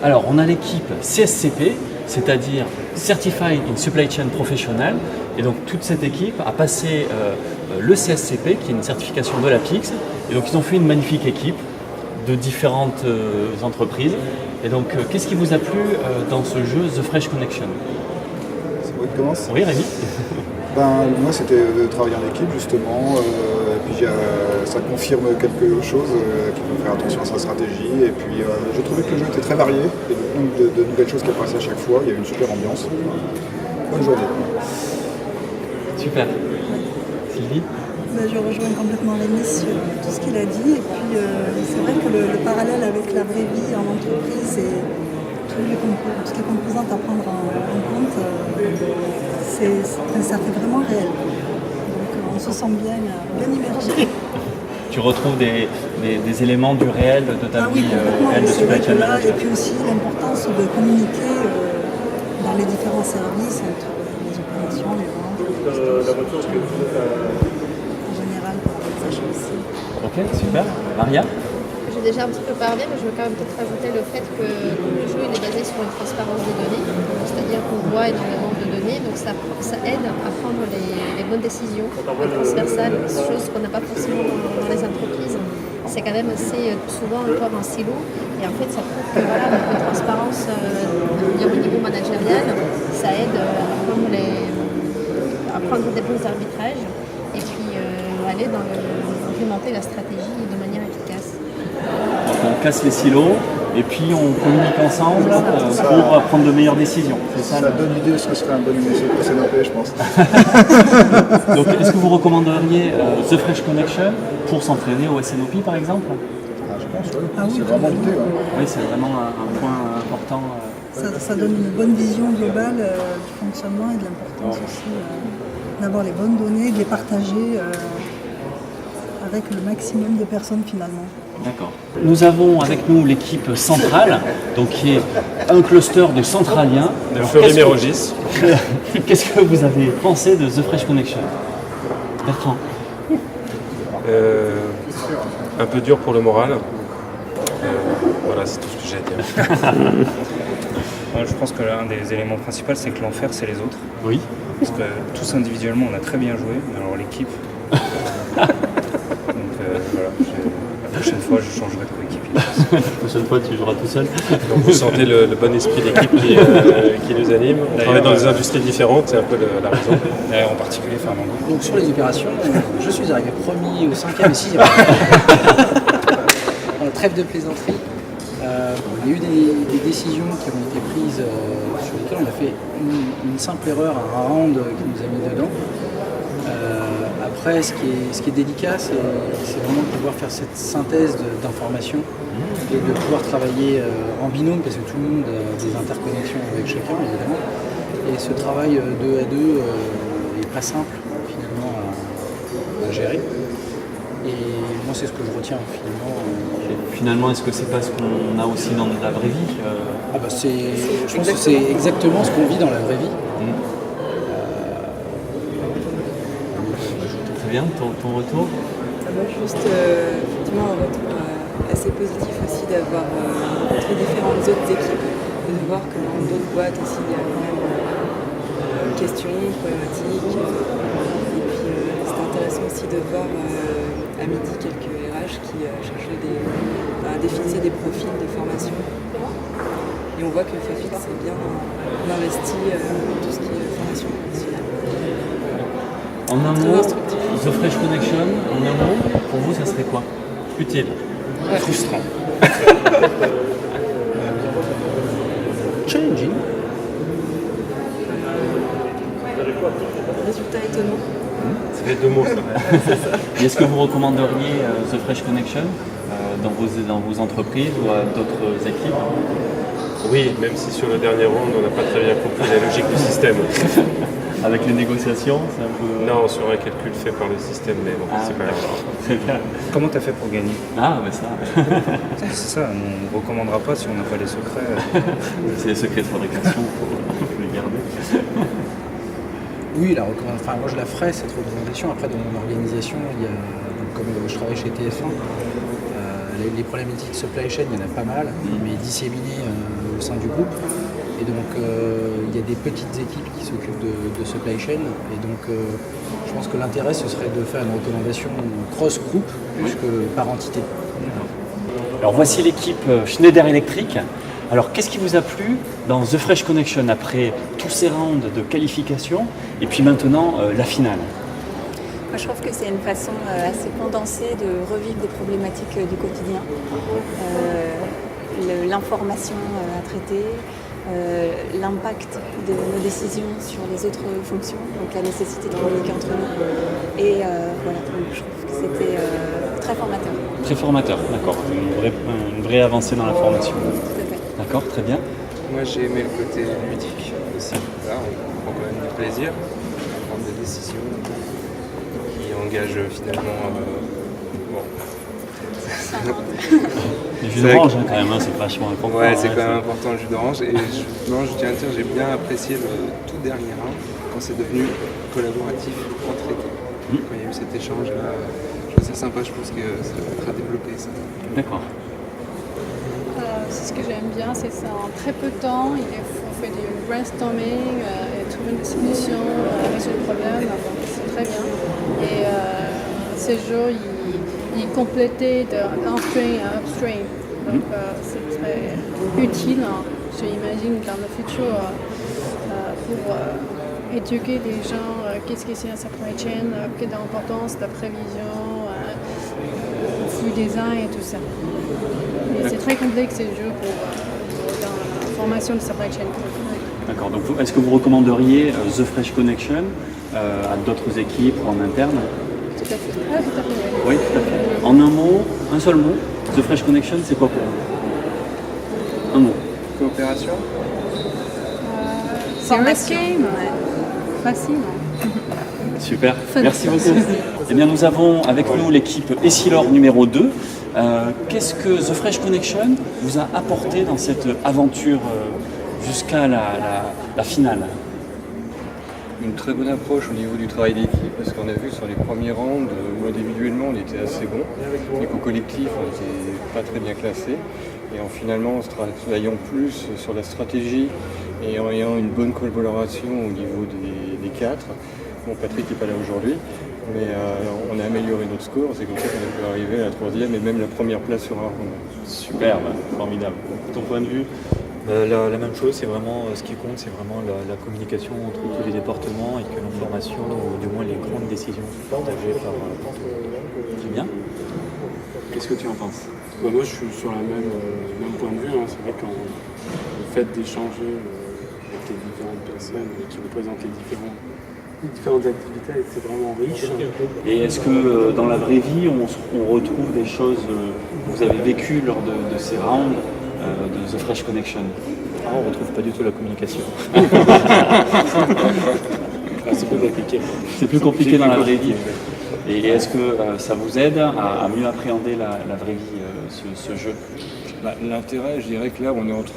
Alors, on a l'équipe CSCP, c'est-à-dire Certified in Supply Chain Professional. Et donc, toute cette équipe a passé le CSCP, qui est une certification de la PIX. Et donc, ils ont fait une magnifique équipe de différentes entreprises. Et donc, qu'est-ce qui vous a plu dans ce jeu The Fresh Connection? C'est moi qui commence. Oui, Rémi. Moi, c'était de travailler en équipe, justement. Et puis, ça confirme quelque chose, qu'il faut faire attention à sa stratégie. Et puis, je trouvais que le jeu était très varié. Et de nouvelles choses qui apparaissaient à chaque fois. Il y avait une super ambiance. Bonne journée. Super. Sylvie? Je rejoins complètement Rémi sur tout ce qu'il a dit. Et puis, c'est vrai que le parallèle avec la vraie vie en entreprise et toutes les composantes à prendre en compte, ça fait vraiment réel. Donc, on se sent bien immergé. Tu retrouves des éléments du réel de ta vie réelle de supply chain manager. Et puis aussi l'importance de communiquer dans les différents services entre les opérations, les ventes, en général pour les achats aussi. Ok, super. Maria? J'ai déjà un petit peu parlé, mais je veux quand même peut-être rajouter le fait que le jeu il est basé sur une transparence des données, c'est-à-dire qu'on voit énormément de données, donc ça aide à prendre les bonnes décisions transversales, chose qu'on n'a pas forcément dans les entreprises. C'est quand même assez souvent encore un silo, et en fait ça prouve que voilà, la transparence au niveau managérial, ça aide à prendre des bons arbitrages et puis aller implémenter la stratégie de manière efficace. On casse les silos et puis on communique ensemble pour prendre de meilleures décisions. Ça donne l'idée de ce que serait un bon CNOP, je pense. Donc, est-ce que vous recommanderiez The Fresh Connection pour s'entraîner au SNOP par exemple? Je pense, oui. Ah oui, C'est vraiment l'idée. Oui, c'est vraiment un point important. Ça donne une bonne vision globale du fonctionnement et de l'importance aussi d'avoir les bonnes données, de les partager avec le maximum de personnes finalement. D'accord. Nous avons avec nous l'équipe centrale, donc qui est un cluster de centraliens. De Fleury-Mérogis. Qu'est-ce que vous avez pensé de The Fresh Connection? Bertrand? Un peu dur pour le moral. Voilà, c'est tout ce que j'ai à dire. Je pense que l'un des éléments principaux, c'est que l'enfer, c'est les autres. Oui. Parce que tous individuellement, on a très bien joué, mais alors l'équipe. Donc voilà, la prochaine fois, je changerai de coéquipier. La prochaine fois, tu joueras tout seul. Donc vous sentez le bon esprit d'équipe qui nous anime. On travaille dans des industries différentes, c'est un peu la raison. En particulier Fernando. Donc sur les opérations, je suis arrivé premier au 5e et 6e. Trêve de plaisanterie. Il y a eu des décisions qui ont été prises sur lesquelles on a fait une simple erreur, un round qui nous a mis dedans. Après, ce qui est délicat, c'est vraiment de pouvoir faire cette synthèse d'informations et de pouvoir travailler en binôme, parce que tout le monde a des interconnexions avec chacun, évidemment. Et ce travail 2 à 2 n'est pas simple, finalement, à gérer. Et moi, c'est ce que je retiens, finalement. Finalement, est-ce que c'est pas ce qu'on a aussi dans la vraie vie? Je pense que c'est exactement ce qu'on vit dans la vraie vie. Très bien, ton retour? Juste, effectivement, un retour assez positif aussi d'avoir rencontré différentes autres équipes et de voir que dans d'autres boîtes aussi, il y a quand même questions, problématiques. Et puis, c'est intéressant aussi de voir à midi quelques RH qui cherchaient définissaient des profils de formation. Et on voit que Fafit c'est bien investi dans tout ce qui est formation professionnelle. En un mot, The Fresh Connection, en un mot, pour vous, ça serait quoi? Utile. Frustrant. Challenging. Résultat étonnant. C'est les deux mots, ça. Et est-ce que vous recommanderiez The Fresh Connection dans vos entreprises ou à d'autres équipes? Oui, même si sur le dernier round, on n'a pas très bien compris la logique du système. Avec les négociations, c'est un peu... Non, sur un calcul fait par le système, mais bon, c'est pas grave. Comment t'as fait pour gagner? Ah, mais ça... C'est ça, on ne recommandera pas si on n'a pas les secrets. C'est les secrets de fabrication, il faut les garder. Oui, moi je la ferai cette recommandation. Après, dans mon organisation, il y a, donc, comme je travaille chez TF1, les problématiques supply chain, il y en a pas mal, mais disséminées sein du groupe. Et donc il y a des petites équipes qui s'occupent de supply chain. Et donc je pense que l'intérêt ce serait de faire une recommandation cross-groupe plus que par entité. Alors voici l'équipe Schneider Electric. Alors qu'est-ce qui vous a plu dans The Fresh Connection après tous ces rounds de qualification et puis maintenant la finale? Moi, je trouve que c'est une façon assez condensée de revivre des problématiques du quotidien, l'information à traiter, l'impact de nos décisions sur les autres fonctions, donc la nécessité de communiquer entre nous. Et voilà, donc je trouve que c'était très formateur. Très formateur, d'accord. Une vraie avancée dans la formation. Tout à fait. D'accord, très bien. Moi j'ai aimé le côté ludique aussi. Là on prend quand même du plaisir à prendre des décisions qui engagent finalement... Le jus d'orange quand même, c'est vachement important. Ouais, c'est quand même important le jus d'orange. Et je tiens à dire, j'ai bien apprécié le tout dernier round quand c'est devenu collaboratif entre équipes. Quand il y a eu cet échange là, je trouve ça sympa, je pense que ça va être à développer ça. D'accord. C'est ce que j'aime bien, c'est ça en très peu de temps, on fait du brainstorming et trouver une solution, résoudre le problème, donc c'est très bien. Et ces jeux, ils complétaient de downstream à upstream, donc c'est très utile, j'imagine, dans le futur pour éduquer les gens, qu'est-ce que c'est un supply chain, quelle est l'importance de la prévision, flux design et tout ça. Et c'est très complexe ces jeux pour dans la formation de supply chain. D'accord, donc est-ce que vous recommanderiez The Fresh Connection à d'autres équipes ou en interne? Tout à fait. Ah, tout à fait, oui. Oui, tout à fait. En un mot, un seul mot, The Fresh Connection, c'est quoi pour vous? Un mot. Coopération. Serious game. Facile. Super, merci beaucoup. Eh bien, nous avons avec nous l'équipe Essilor numéro 2. Qu'est-ce que The Fresh Connection vous a apporté dans cette aventure jusqu'à la finale? Une très bonne approche au niveau du travail d'équipe, parce qu'on a vu sur les premiers rounds où individuellement on était assez bon, et qu'au collectif on n'était pas très bien classé. Et en finalement, en travaillant plus sur la stratégie et en ayant une bonne collaboration au niveau des quatre, bon, Patrick n'est pas là aujourd'hui, mais on a amélioré notre score, c'est comme ça qu'on a pu arriver à la 3e et même la première place sur un round. Superbe, formidable. Ton point de vue? La même chose, c'est vraiment ce qui compte, c'est vraiment la communication entre tous les départements et que l'information, ou du moins les grandes décisions, soient partagées par tout le monde. C'est bien. Qu'est-ce que tu en penses? Moi, je suis sur le même point de vue. C'est vrai que le fait d'échanger avec les différentes personnes qui représentent les différentes activités, c'est vraiment riche. Et est-ce que dans la vraie vie, on retrouve des choses que vous avez vécues lors de ces rounds de The Fresh Connection? On ne retrouve pas du tout la communication. C'est plus compliqué. C'est plus compliqué dans la vraie vie. Et est-ce que ça vous aide à mieux appréhender la vraie vie, ce jeu? L'intérêt, je dirais que là, on est entre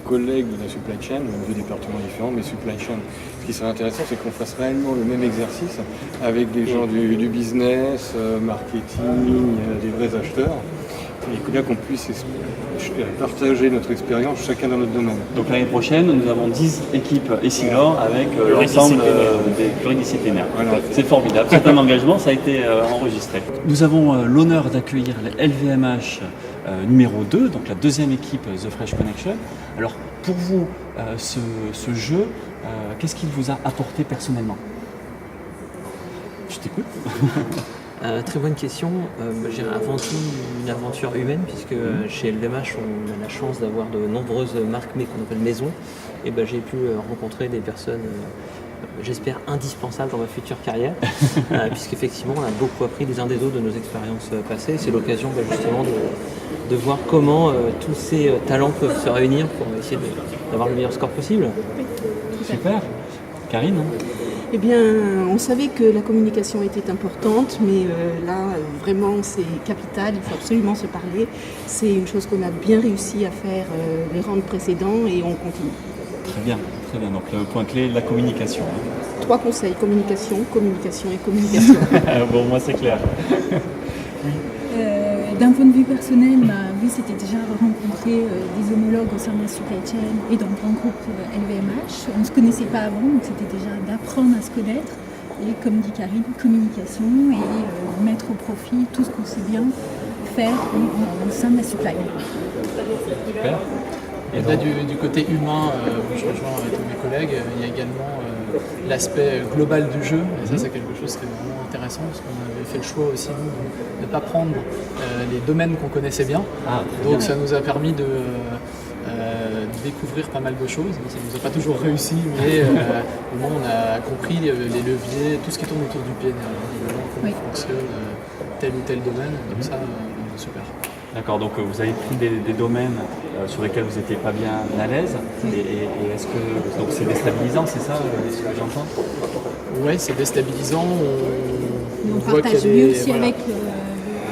collègues de la supply chain, deux départements différents, mais supply chain. Ce qui serait intéressant, c'est qu'on fasse réellement le même exercice avec des gens du business, marketing, des vrais acheteurs. Et là qu'on puisse partager notre expérience chacun dans notre domaine. Donc l'année prochaine, nous avons 10 équipes Essilor avec l'ensemble des pluridisciplinaires. Voilà. C'est formidable, c'est un engagement, ça a été enregistré. Nous avons l'honneur d'accueillir le LVMH numéro 2, donc la deuxième équipe The Fresh Connection. Alors pour vous, ce jeu, qu'est-ce qu'il vous a apporté personnellement? Je t'écoute. Très bonne question. J'ai avant tout une aventure humaine puisque chez LVMH on a la chance d'avoir de nombreuses marques mais qu'on appelle maison. Et j'ai pu rencontrer des personnes, j'espère, indispensables dans ma future carrière puisqu'effectivement on a beaucoup appris les uns des autres de nos expériences passées. C'est l'occasion justement de voir comment tous ces talents peuvent se réunir pour essayer d'avoir le meilleur score possible. Super. Karine? Eh bien, on savait que la communication était importante, mais là, vraiment, c'est capital, il faut absolument se parler. C'est une chose qu'on a bien réussi à faire les rounds précédents et on continue. Très bien, très bien. Donc le point clé, la communication. 3 conseils, communication, communication et communication. Bon, moi c'est clair. D'un point de vue personnel, oui, c'était déjà rencontrer des homologues au sein de la supply chain et dans le grand groupe LVMH. On ne se connaissait pas avant, donc c'était déjà d'apprendre à se connaître. Et comme dit Karine, communication et mettre au profit tout ce qu'on sait bien faire au sein de la supply. Super. Et là, du côté humain, où je rejoins tous mes collègues, il y a également l'aspect global du jeu. Et ça, c'est quelque chose qui est vraiment intéressant, parce qu'on avait fait le choix aussi, nous, de ne pas prendre les domaines qu'on connaissait bien. Donc ça nous a permis de découvrir pas mal de choses. Ça ne nous a pas toujours réussi, mais au moins on a compris les leviers, tout ce qui tourne autour du PNL, comment fonctionne tel ou tel domaine. Donc ça, super. D'accord, donc vous avez pris des domaines sur lesquels vous n'étiez pas bien à l'aise, et est-ce que donc c'est déstabilisant, c'est ça ce que j'entends? Oui, c'est déstabilisant. On partage mieux aussi avec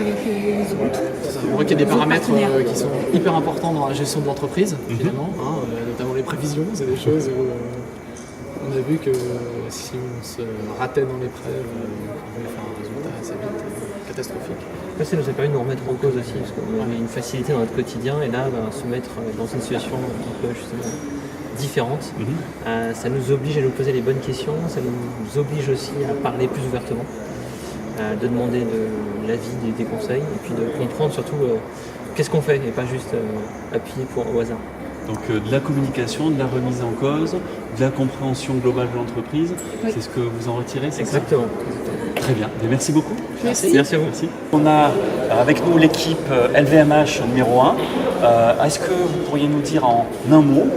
les autres. On voit qu'il y a des paramètres qui sont hyper importants dans la gestion de l'entreprise, finalement, notamment les prévisions. C'est des choses où on a vu que si on se ratait dans les prêts, on pouvait faire un résultat assez vite catastrophique. Ça nous a permis de nous remettre en cause aussi, parce qu'on avait une facilité dans notre quotidien, et là, se mettre dans une situation un peu justement différente, ça nous oblige à nous poser les bonnes questions, ça nous oblige aussi à parler plus ouvertement, de demander de l'avis, des conseils, et puis de comprendre surtout qu'est-ce qu'on fait, et pas juste appuyer au hasard. Donc de la communication, de la remise en cause, de la compréhension globale de l'entreprise, c'est ce que vous en retirez, c'est exactement. Très bien, et merci beaucoup. Merci. Merci à vous. Merci. On a avec nous l'équipe LVMH numéro 1. Est-ce que vous pourriez nous dire en un mot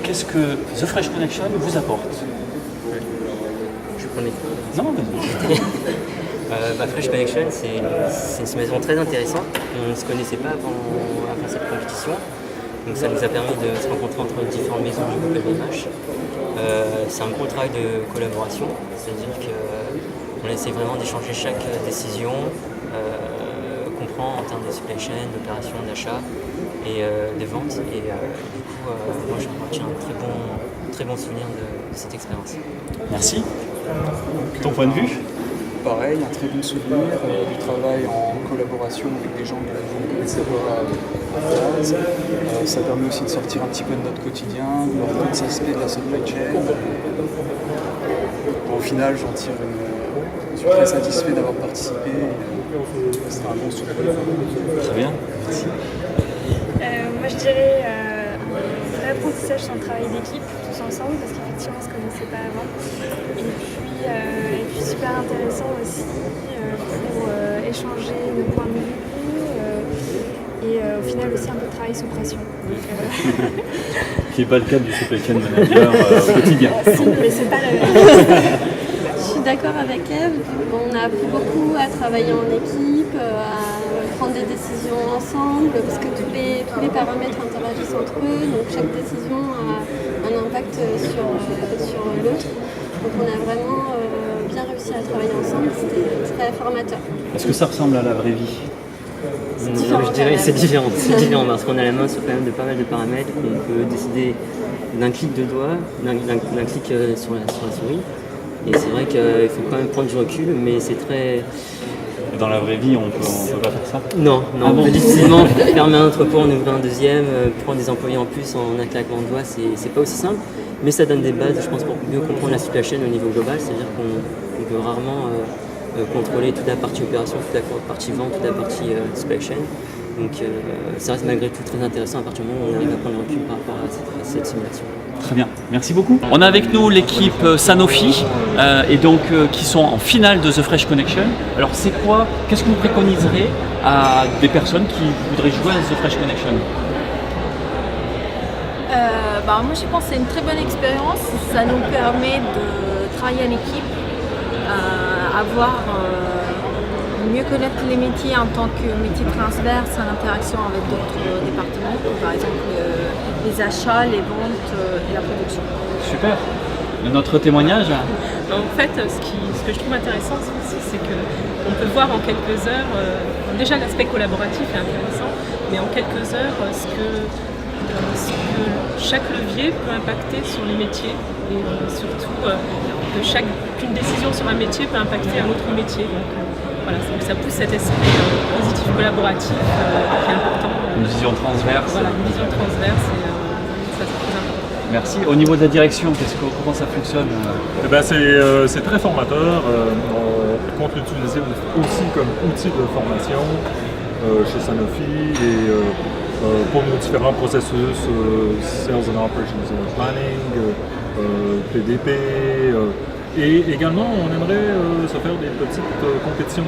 qu'est-ce que The Fresh Connection vous apporte? Je prenais. Non, vas-y. Fresh Connection, c'est une maison très intéressante. On ne se connaissait pas avant cette compétition. Donc ça nous a permis de se rencontrer entre différentes maisons du groupe LVMH. C'est un gros travail de collaboration, c'est-à-dire qu'on essaie vraiment d'échanger chaque décision, comprend en termes de supply chain, d'opération, d'achat et de vente. Et du coup, moi je retiens un très bon souvenir de cette expérience. Merci. Ton point de vue? Pareil, un très bon souvenir du travail en collaboration avec des gens que je ne connaissais pas à base. Ça permet aussi de sortir un petit peu de notre quotidien, de voir d'autres aspects de la supply chain. Au final, je suis très satisfait d'avoir participé. C'est un bon souvenir. Très bien, merci. Moi je dirais un vrai apprentissage sur le travail d'équipe, tous ensemble, parce qu'effectivement on ne se connaissait pas avant. Et puis super intéressant aussi pour échanger nos points de vue et au final aussi un peu de travail sous pression. Qui n'est pas le cas du supply chain manager au quotidien. Si, mais c'est pas la même. Je suis d'accord avec Eve. On a appris beaucoup à travailler en équipe, à prendre des décisions ensemble, parce que tous les paramètres interagissent entre eux, donc chaque décision a un impact sur l'autre. Donc on a vraiment bien réussi à travailler ensemble, c'était très formateur. Est-ce que ça ressemble à la vraie vie? Non, je dirais que c'est différent. C'est différent parce qu'on a la main sur quand même de pas mal de paramètres, qu'on peut décider d'un clic de doigt, d'un clic sur la souris. Et c'est vrai qu'il faut quand même prendre du recul, mais c'est très... Dans la vraie vie, on peut pas faire ça? Non, on peut difficilement fermer un entrepôt, en ouvrir un deuxième, prendre des employés en plus en un claquement de doigts, c'est pas aussi simple. Mais ça donne des bases, je pense, pour mieux comprendre la supply chain au niveau global, c'est-à-dire qu'on peut rarement contrôler toute la partie opération, toute la partie vente, toute la partie supply chain. Donc ça reste malgré tout très intéressant à partir du moment où on arrive à prendre le recul par rapport à cette simulation. Très bien, merci beaucoup. On a avec nous l'équipe Sanofi et donc qui sont en finale de The Fresh Connection. Alors qu'est-ce que vous préconiserez à des personnes qui voudraient jouer à The Fresh Connection? Moi je pense que c'est une très bonne expérience, ça nous permet de travailler en équipe, mieux connaître les métiers en tant que métier transverse en interaction avec d'autres départements, comme par exemple les achats, les ventes et la production. Super. Notre témoignage? En fait, ce que je trouve intéressant, c'est qu'on peut voir en quelques heures, déjà l'aspect collaboratif est intéressant, mais en quelques heures, ce que chaque levier peut impacter sur les métiers et surtout qu'une décision sur un métier peut impacter un autre métier. Donc, voilà, ça pousse cet esprit positif collaboratif qui est important. Une vision transverse. Voilà, une vision transverse et ça c'est très important. Merci. Au niveau de la direction, comment ça fonctionne? C'est très formateur. On compte l'utiliser aussi comme outil de formation chez Sanofi et pour nos différents processus, Sales and Operations Planning, PDP. Et également, on aimerait se faire des petites compétitions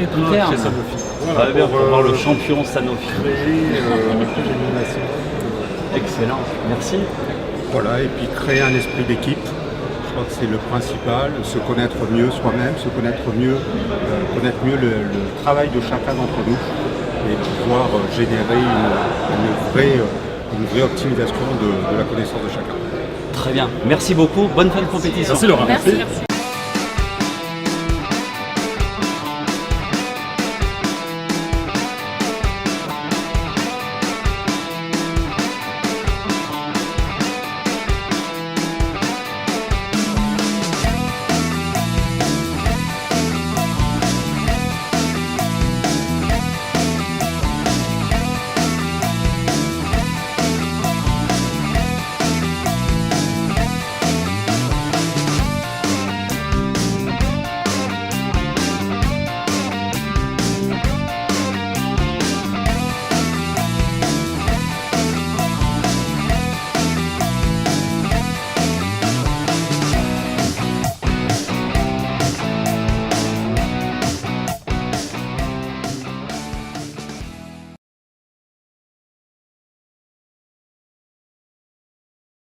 intra chez Sanofi. Voilà, pour voir le champion Sanofi. Créer un peu d'émulation. Excellent, merci. Voilà, et puis créer un esprit d'équipe. Je crois que c'est le principal, se connaître mieux soi-même, se connaître mieux le travail de chacun d'entre nous et pouvoir générer une vraie optimisation de la connaissance de chacun. Très bien, merci beaucoup, bonne fin de compétition. Merci Laurent. Merci.